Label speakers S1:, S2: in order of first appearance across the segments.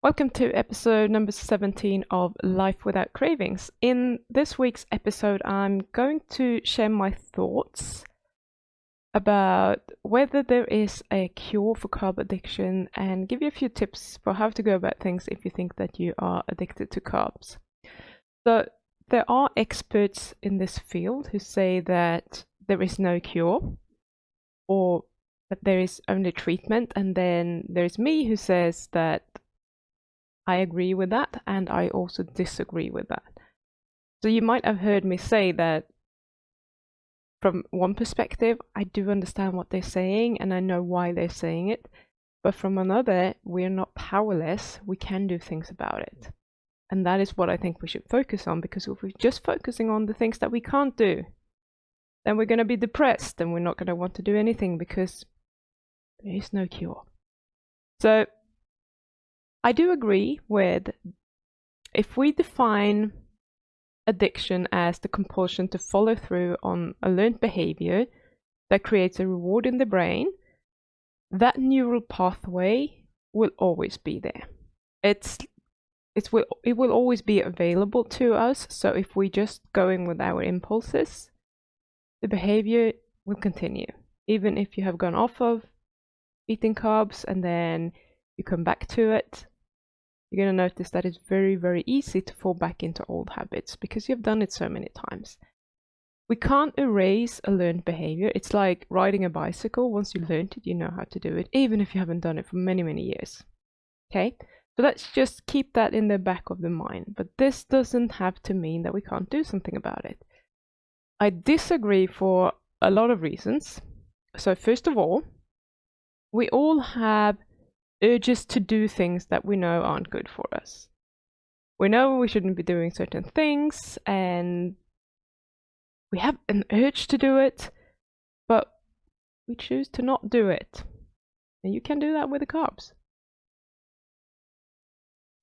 S1: Welcome to episode number 17 of Life Without Cravings. In this week's episode, I'm going to share my thoughts about whether there is a cure for carb addiction and give you a few tips for how to go about things if you think that you are addicted to carbs. So there are experts in this field who say that there is no cure or that there is only treatment, and then there's me who says that I agree with that, and I also disagree with that. So you might have heard me say that from one perspective, I do understand what they're saying and I know why they're saying it. But from another, we're not powerless. We can do things about it. And that is what I think we should focus on, because if we're just focusing on the things that we can't do, then we're going to be depressed and we're not going to want to do anything because there is no cure. So I do agree with, if we define addiction as the compulsion to follow through on a learned behavior that creates a reward in the brain, that neural pathway will always be there. It will always be available to us. So if we just going with our impulses, the behavior will continue. Even if you have gone off of eating carbs and then you come back to it, you're going to notice that it's very, very easy to fall back into old habits because you've done it so many times. We can't erase a learned behavior. It's like riding a bicycle. Once you learned it, you know how to do it, even if you haven't done it for many, many years. Okay? So let's just keep that in the back of the mind. But this doesn't have to mean that we can't do something about it. I disagree for a lot of reasons. So first of all, we all have urges to do things that we know aren't good for us. We know we shouldn't be doing certain things and we have an urge to do it, but we choose to not do it. And you can do that with the carbs.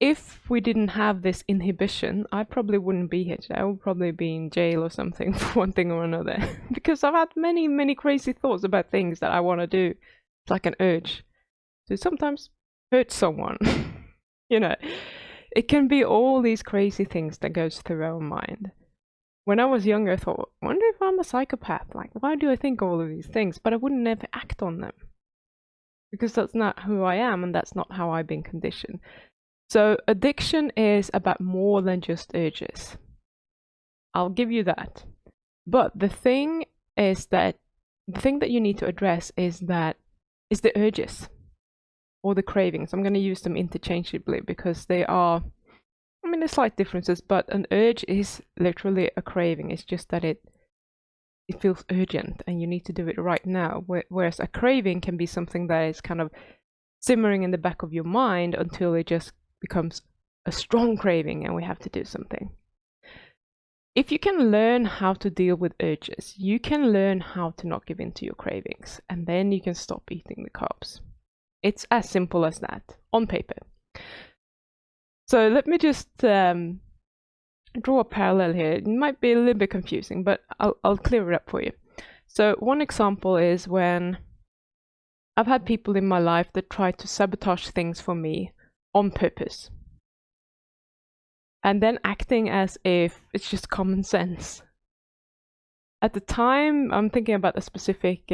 S1: If we didn't have this inhibition, I probably wouldn't be here today. I would probably be in jail or something for one thing or another. Because I've had many, many crazy thoughts about things that I want to do. It's like an urge to sometimes hurt someone. You know, it can be all these crazy things that goes through our mind. When I was younger, I thought, I wonder if I'm a psychopath. Like, why do I think all of these things? But I would never act on them. Because that's not who I am and that's not how I've been conditioned. So addiction is about more than just urges. I'll give you that. But the thing that you need to address is the urges or the cravings. I'm going to use them interchangeably because they are, there's slight differences, but an urge is literally a craving. It's just that it feels urgent and you need to do it right now. Whereas a craving can be something that is kind of simmering in the back of your mind until it just becomes a strong craving and we have to do something. If you can learn how to deal with urges, you can learn how to not give in to your cravings, and then you can stop eating the carbs. It's as simple as that, on paper. So let me just draw a parallel here. It might be a little bit confusing, but I'll clear it up for you. So one example is when I've had people in my life that try to sabotage things for me on purpose. And then acting as if it's just common sense. At the time, I'm thinking about a specific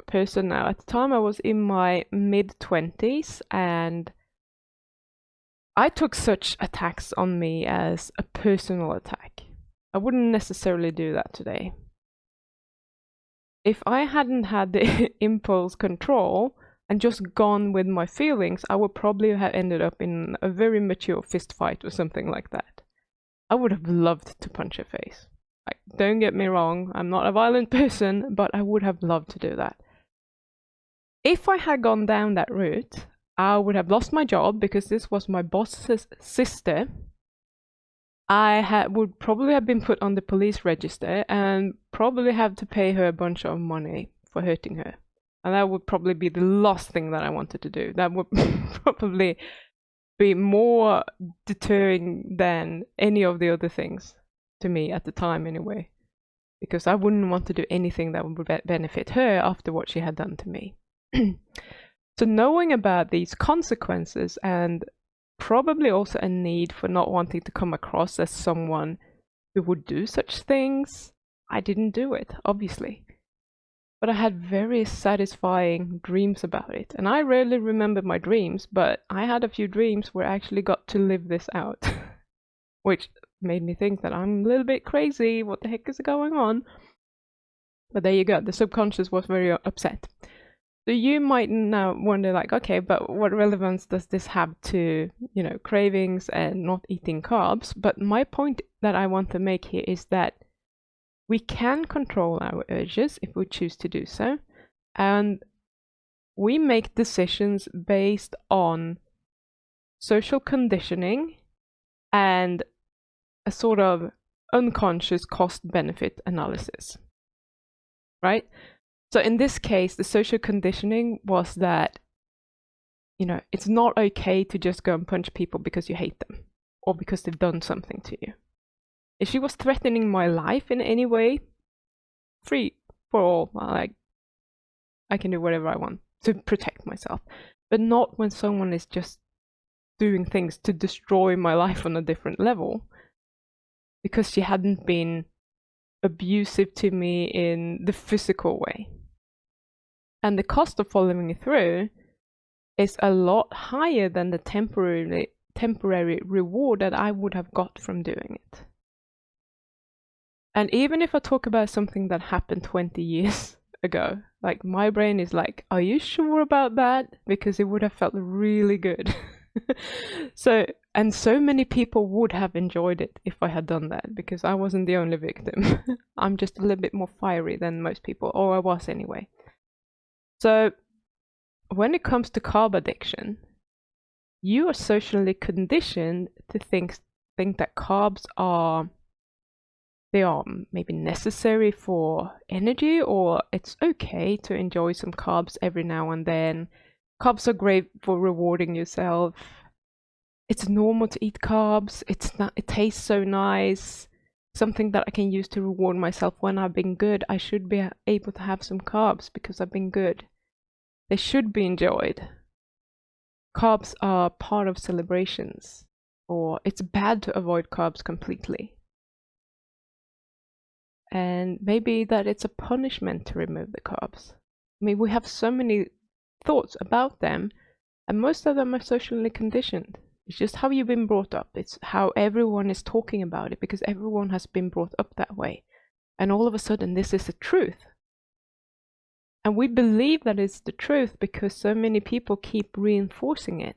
S1: person now. At the time, I was in my mid-20s and I took such attacks on me as a personal attack. I wouldn't necessarily do that today. If I hadn't had the impulse control and just gone with my feelings, I would probably have ended up in a very mature fist fight or something like that. I would have loved to punch her face. Like, don't get me wrong, I'm not a violent person, but I would have loved to do that. If I had gone down that route, I would have lost my job because this was my boss's sister. I would probably have been put on the police register and probably have to pay her a bunch of money for hurting her. And that would probably be the last thing that I wanted to do. That would probably be more deterring than any of the other things. to me at the time anyway, because I wouldn't want to do anything that would benefit her after what she had done to me. So knowing about these consequences, and probably also a need for not wanting to come across as someone who would do such things, I didn't do it, obviously. But I had very satisfying dreams about it. And I rarely remember my dreams, but I had a few dreams where I actually got to live this out. Which made me think that I'm a little bit crazy. What the heck is going on? But there you go. The subconscious was very upset. So you might now wonder, like, okay, but what relevance does this have to, cravings and not eating carbs? But my point that I want to make here is that we can control our urges if we choose to do so. And we make decisions based on social conditioning and a sort of unconscious cost-benefit analysis, right? So in this case, the social conditioning was that, it's not okay to just go and punch people because you hate them or because they've done something to you. If she was threatening my life in any way, free for all, like, I can do whatever I want to protect myself, but not when someone is just doing things to destroy my life on a different level because she hadn't been abusive to me in the physical way. And the cost of following through is a lot higher than the temporary reward that I would have got from doing it. And even if I talk about something that happened 20 years ago, like, my brain is like, are you sure about that? Because it would have felt really good. So many people would have enjoyed it if I had done that, because I wasn't the only victim. I'm just a little bit more fiery than most people, or I was anyway. So when it comes to carb addiction, you are socially conditioned to think that carbs are maybe necessary for energy, or it's okay to enjoy some carbs every now and then. Carbs are great for rewarding yourself. It's normal to eat carbs. It tastes so nice. Something that I can use to reward myself when I've been good. I should be able to have some carbs because I've been good. They should be enjoyed. Carbs are part of celebrations, or it's bad to avoid carbs completely. And maybe that it's a punishment to remove the carbs. I mean, we have so many thoughts about them, and most of them are socially conditioned. It's just how you've been brought up. It's how everyone is talking about it, because everyone has been brought up that way. And all of a sudden, this is the truth. And we believe that it's the truth because so many people keep reinforcing it.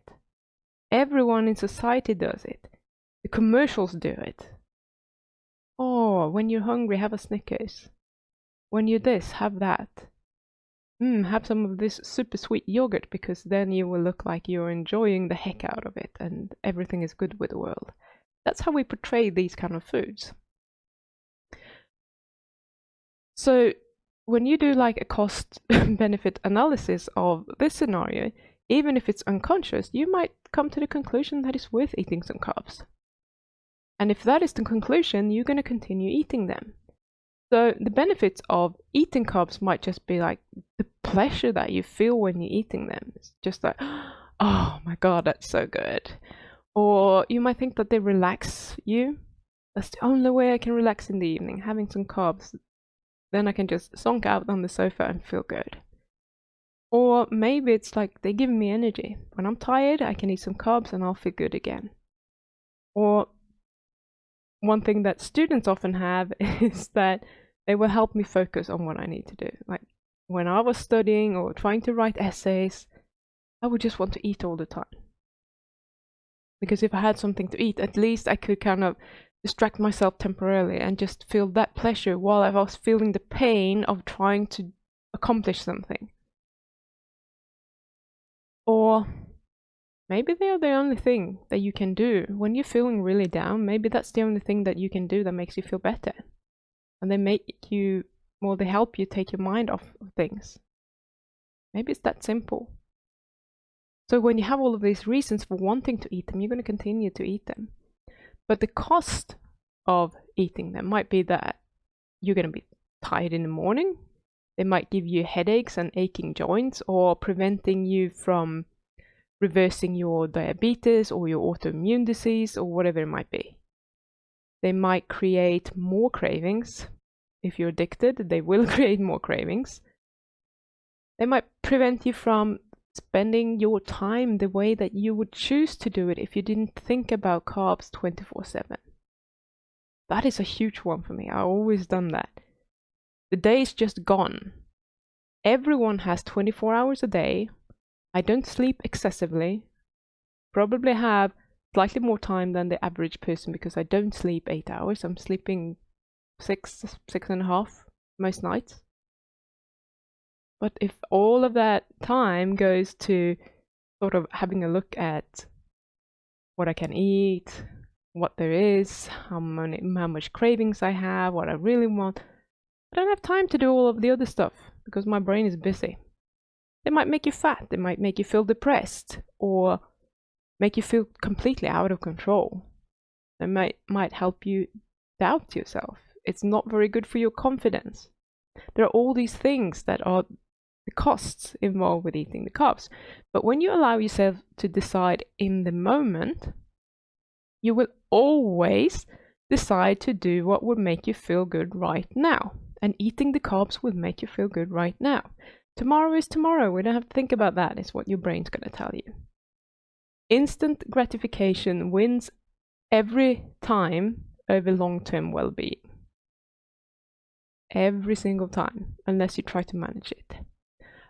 S1: Everyone in society does it. The commercials do it. Oh, when you're hungry, have a Snickers. When you're this, have that. Have some of this super sweet yogurt, because then you will look like you're enjoying the heck out of it and everything is good with the world. That's how we portray these kind of foods. So when you do like a cost-benefit analysis of this scenario, even if it's unconscious, you might come to the conclusion that it's worth eating some carbs. And if that is the conclusion, you're going to continue eating them. So the benefits of eating carbs might just be like the pleasure that you feel when you're eating them. It's just like, oh my God, that's so good. Or you might think that they relax you. That's the only way I can relax in the evening, having some carbs. Then I can just zonk out on the sofa and feel good. Or maybe it's like they give me energy. When I'm tired, I can eat some carbs and I'll feel good again. Or one thing that students often have is that they will help me focus on what I need to do. Like when I was studying or trying to write essays, I would just want to eat all the time. Because if I had something to eat, at least I could kind of distract myself temporarily and just feel that pleasure while I was feeling the pain of trying to accomplish something. Or maybe they are the only thing that you can do when you're feeling really down. Maybe that's the only thing that you can do that makes you feel better. And they help you take your mind off of things. Maybe it's that simple. So when you have all of these reasons for wanting to eat them, you're going to continue to eat them. But the cost of eating them might be that you're going to be tired in the morning. They might give you headaches and aching joints, or preventing you from reversing your diabetes or your autoimmune disease or whatever it might be. They might create more cravings. If you're addicted, they will create more cravings. They might prevent you from spending your time the way that you would choose to do it if you didn't think about carbs 24/7. That is a huge one for me. I've always done that. The day is just gone. Everyone has 24 hours a day. I don't sleep excessively. Probably have slightly more time than the average person because I don't sleep 8 hours. I'm sleeping 6.5 most nights. But if all of that time goes to sort of having a look at what I can eat, what there is, how much cravings I have, what I really want, I don't have time to do all of the other stuff because my brain is busy. They might make you fat, they might make you feel depressed, or make you feel completely out of control. They might help you doubt yourself. It's not very good for your confidence. There are all these things that are the costs involved with eating the carbs. But when you allow yourself to decide in the moment, you will always decide to do what would make you feel good right now. And eating the carbs will make you feel good right now. Tomorrow is tomorrow. We don't have to think about that. It's what your brain's going to tell you. Instant gratification wins every time over long-term well-being. Every single time, unless you try to manage it.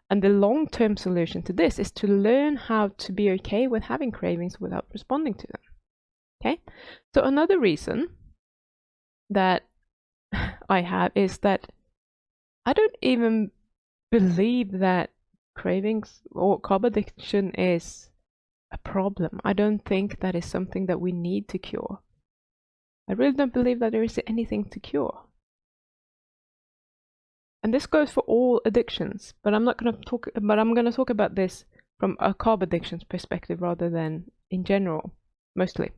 S1: And the long-term solution to this is to learn how to be okay with having cravings without responding to them. Okay? So another reason that I have is that I don't even believe that cravings or carb addiction is a problem. I don't think that is something that we need to cure. I really don't believe that there is anything to cure. And this goes for all addictions, but I'm going to talk about this from a carb addiction's perspective rather than in general, mostly.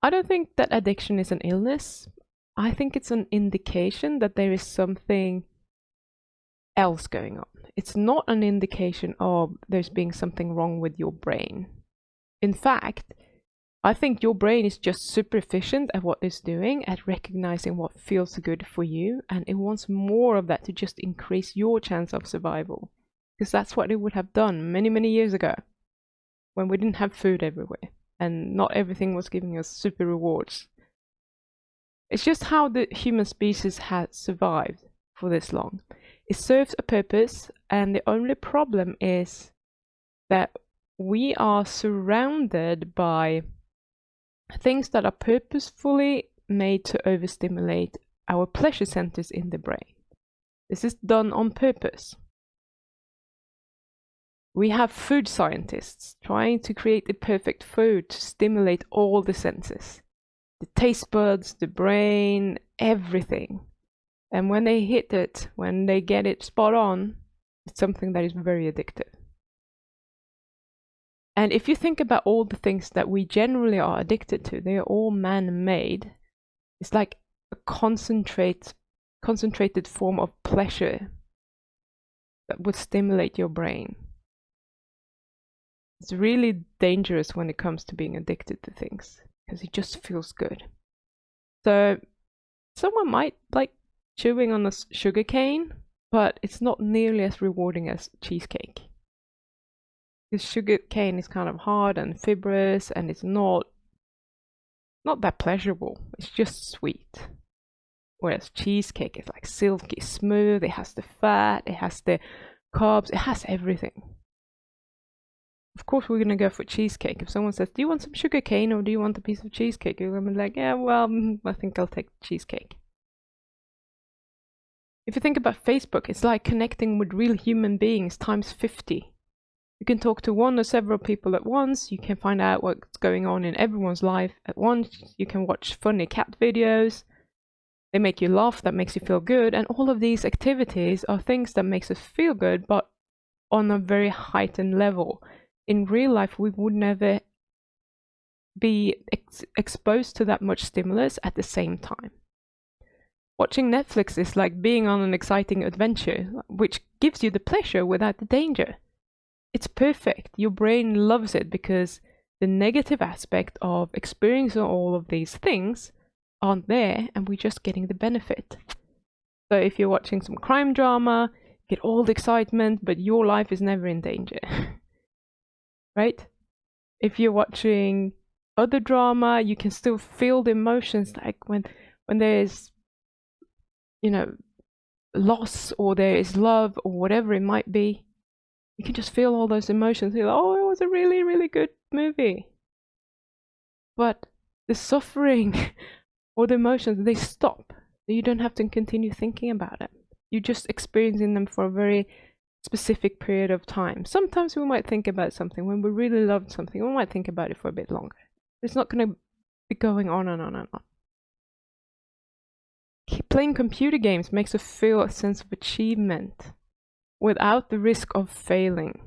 S1: I don't think that addiction is an illness. I think it's an indication that there is something else going on. It's not an indication of there's being something wrong with your brain. In fact, I think your brain is just super efficient at what it's doing, at recognizing what feels good for you, and it wants more of that to just increase your chance of survival. Because that's what it would have done many, many years ago, when we didn't have food everywhere, and not everything was giving us super rewards. It's just how the human species has survived for this long. It serves a purpose, and the only problem is that we are surrounded by things that are purposefully made to overstimulate our pleasure centers in the brain. This is done on purpose. We have food scientists trying to create the perfect food to stimulate all the senses. The taste buds, the brain, everything. And when they hit it, when they get it spot on, it's something that is very addictive. And if you think about all the things that we generally are addicted to, they are all man-made. It's like a concentrated form of pleasure that would stimulate your brain. It's really dangerous when it comes to being addicted to things, because it just feels good. So someone might like chewing on a sugar cane, but it's not nearly as rewarding as cheesecake. Because sugar cane is kind of hard and fibrous, and it's not that pleasurable. It's just sweet. Whereas cheesecake is like silky smooth. It has the fat, it has the carbs, it has everything. Of course, we're gonna go for cheesecake. If someone says, "Do you want some sugar cane or do you want a piece of cheesecake?" You're gonna be like, "Yeah, well, I think I'll take cheesecake." If you think about Facebook, it's like connecting with real human beings times 50. You can talk to one or several people at once. You can find out what's going on in everyone's life at once. You can watch funny cat videos. They make you laugh, that makes you feel good. And all of these activities are things that makes us feel good, but on a very heightened level. In real life, we would never be exposed to that much stimulus at the same time. Watching Netflix is like being on an exciting adventure, which gives you the pleasure without the danger. It's perfect. Your brain loves it because the negative aspect of experiencing all of these things aren't there, and we're just getting the benefit. So if you're watching some crime drama, you get all the excitement, but your life is never in danger. Right? If you're watching other drama, you can still feel the emotions, like when there's, you know, loss or there is love or whatever it might be. You can just feel all those emotions. You're like, oh, it was a really, really good movie. But the suffering or the emotions, they stop. You don't have to continue thinking about it. You're just experiencing them for a very specific period of time. Sometimes we might think about something when we really loved something. We might think about it for a bit longer. It's not going to be going on and on and on. Playing computer games makes us feel a sense of achievement without the risk of failing.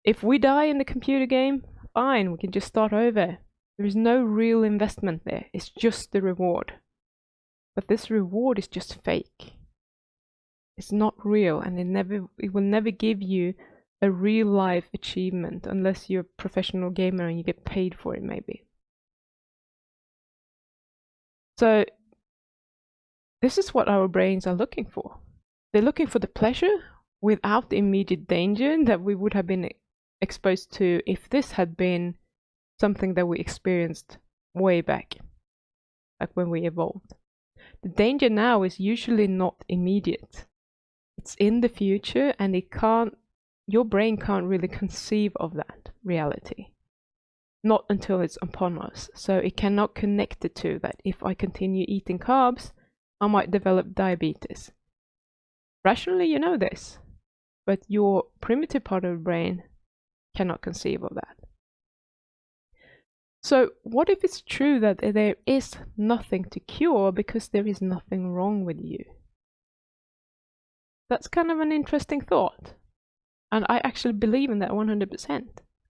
S1: If we die in the computer game, fine, we can just start over. There is no real investment there. It's just the reward. But this reward is just fake. It's not real, and it will never give you a real life achievement unless you're a professional gamer and you get paid for it, maybe. So this is what our brains are looking for. They're looking for the pleasure without the immediate danger that we would have been exposed to if this had been something that we experienced way back, like when we evolved. The danger now is usually not immediate. It's in the future, and your brain can't really conceive of that reality. Not until it's upon us. So it cannot connect it to that. If I continue eating carbs, I might develop diabetes. Rationally, you know this, but your primitive part of the brain cannot conceive of that. So what if it's true that there is nothing to cure because there is nothing wrong with you? That's kind of an interesting thought. And I actually believe in that 100%.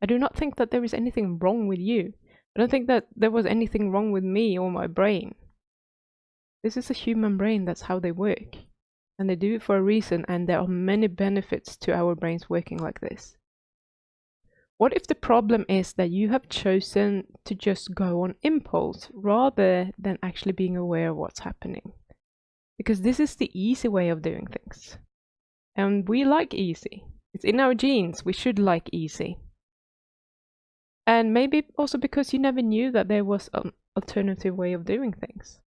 S1: I do not think that there is anything wrong with you. I don't think that there was anything wrong with me or my brain. This is a human brain, that's how they work. And they do it for a reason, and there are many benefits to our brains working like this. What if the problem is that you have chosen to just go on impulse rather than actually being aware of what's happening? Because this is the easy way of doing things. And we like easy. It's in our genes, we should like easy. And maybe also because you never knew that there was an alternative way of doing things.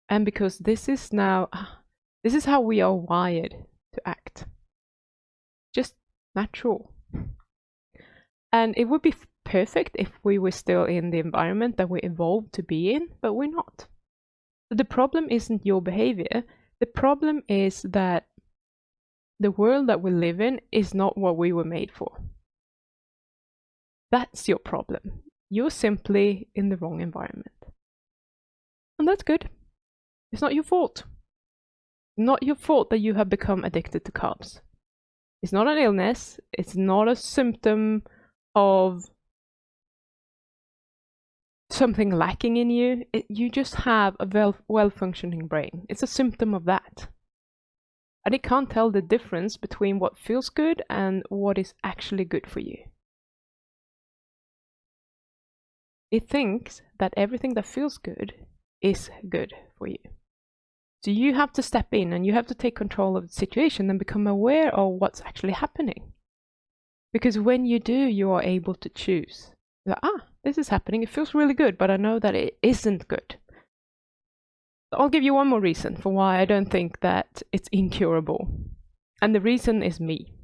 S1: And because this is how we are wired to act. Just natural. And it would be perfect if we were still in the environment that we evolved to be in, but we're not. So the problem isn't your behavior. The problem is that the world that we live in is not what we were made for. That's your problem. You're simply in the wrong environment. And that's good. It's not your fault. Not your fault that you have become addicted to carbs. It's not an illness. It's not a symptom of something lacking in you. You just have a well-functioning brain. It's a symptom of that. And it can't tell the difference between what feels good and what is actually good for you. It thinks that everything that feels good is good for you. So you have to step in and you have to take control of the situation and become aware of what's actually happening. Because when you do, you are able to choose. Like, this is happening. It feels really good, but I know that it isn't good. I'll give you one more reason for why I don't think that it's incurable. And the reason is me.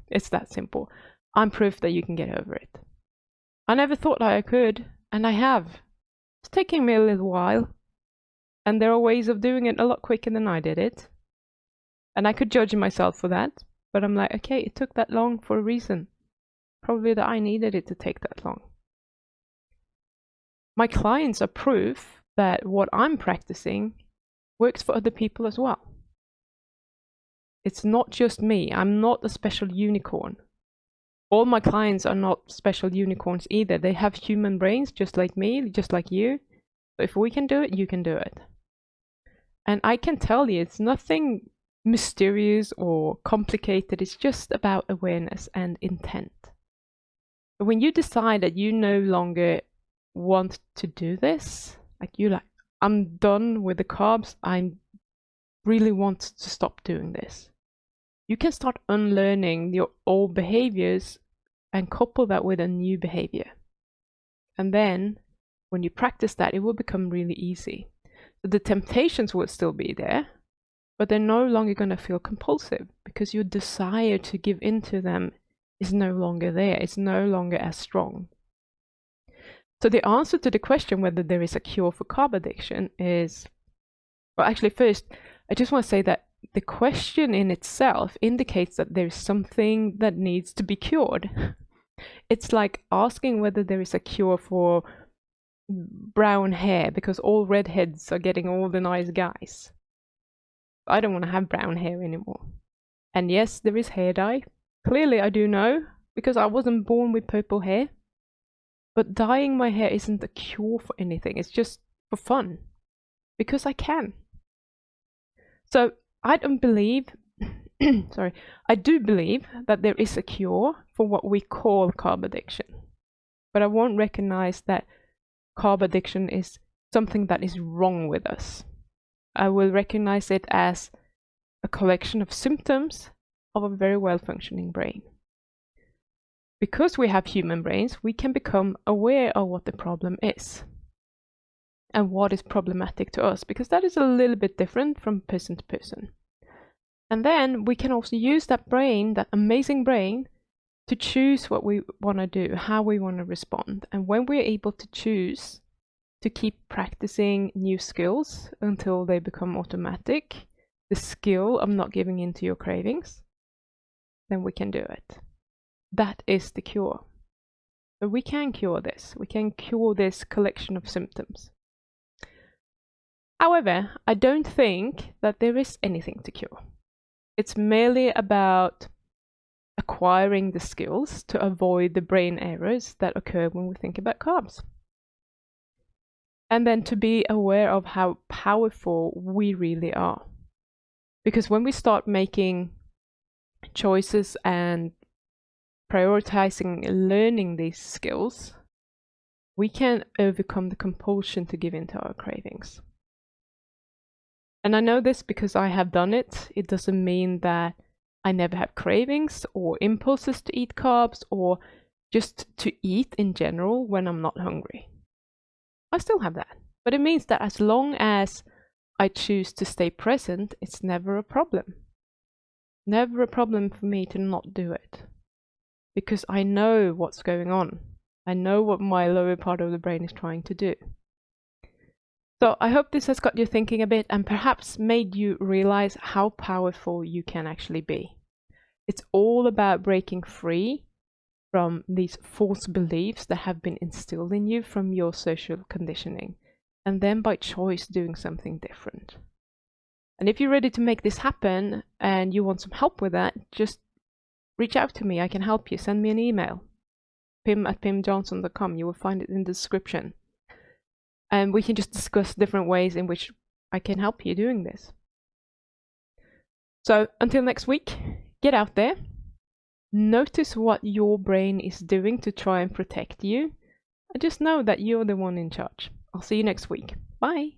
S1: It's that simple. I'm proof that you can get over it. I never thought that I could, and I have. It's taking me a little while. And there are ways of doing it a lot quicker than I did it. And I could judge myself for that. But I'm like, okay, it took that long for a reason. Probably that I needed it to take that long. My clients are proof that what I'm practicing works for other people as well. It's not just me. I'm not a special unicorn. All my clients are not special unicorns either. They have human brains just like me, just like you. So if we can do it, you can do it. And I can tell you, it's nothing mysterious or complicated. It's just about awareness and intent. When you decide that you no longer want to do this, I'm done with the carbs, I really want to stop doing this. You can start unlearning your old behaviors and couple that with a new behavior. And then when you practice that, it will become really easy. So the temptations will still be there, but they're no longer going to feel compulsive because your desire to give into them is no longer there. It's no longer as strong. So the answer to the question whether there is a cure for carb addiction is, well, actually first, I just want to say that the question in itself indicates that there is something that needs to be cured. It's like asking whether there is a cure for brown hair because all redheads are getting all the nice guys. I don't want to have brown hair anymore. And yes, there is hair dye. Clearly I do know, because I wasn't born with purple hair. But dyeing my hair isn't a cure for anything. It's just for fun. Because I can. So I don't believe, I do believe that there is a cure for what we call carb addiction. But I won't recognize that carb addiction is something that is wrong with us. I will recognize it as a collection of symptoms of a very well-functioning brain. Because we have human brains, we can become aware of what the problem is and what is problematic to us, because that is a little bit different from person to person. And then we can also use that brain, that amazing brain, to choose what we want to do, how we want to respond. And when we're able to choose to keep practicing new skills until they become automatic, the skill of not giving in to your cravings, then we can do it. That is the cure. So we can cure this. We can cure this collection of symptoms. However, I don't think that there is anything to cure. It's merely about acquiring the skills to avoid the brain errors that occur when we think about carbs. And then to be aware of how powerful we really are. Because when we start making choices and prioritizing learning these skills, we can overcome the compulsion to give in to our cravings. And I know this because I have done it. It doesn't mean that I never have cravings or impulses to eat carbs or just to eat in general when I'm not hungry. I still have that. But it means that as long as I choose to stay present, it's never a problem. Never a problem for me to not do it. Because I know what's going on. I know what my lower part of the brain is trying to do. So I hope this has got you thinking a bit and perhaps made you realize how powerful you can actually be. It's all about breaking free from these false beliefs that have been instilled in you from your social conditioning, and then by choice doing something different. And if you're ready to make this happen and you want some help with that, just reach out to me. I can help you. Send me an email. pim@pimjansson.com. You will find it in the description. And we can just discuss different ways in which I can help you doing this. So until next week, get out there. Notice what your brain is doing to try and protect you. And just know that you're the one in charge. I'll see you next week. Bye.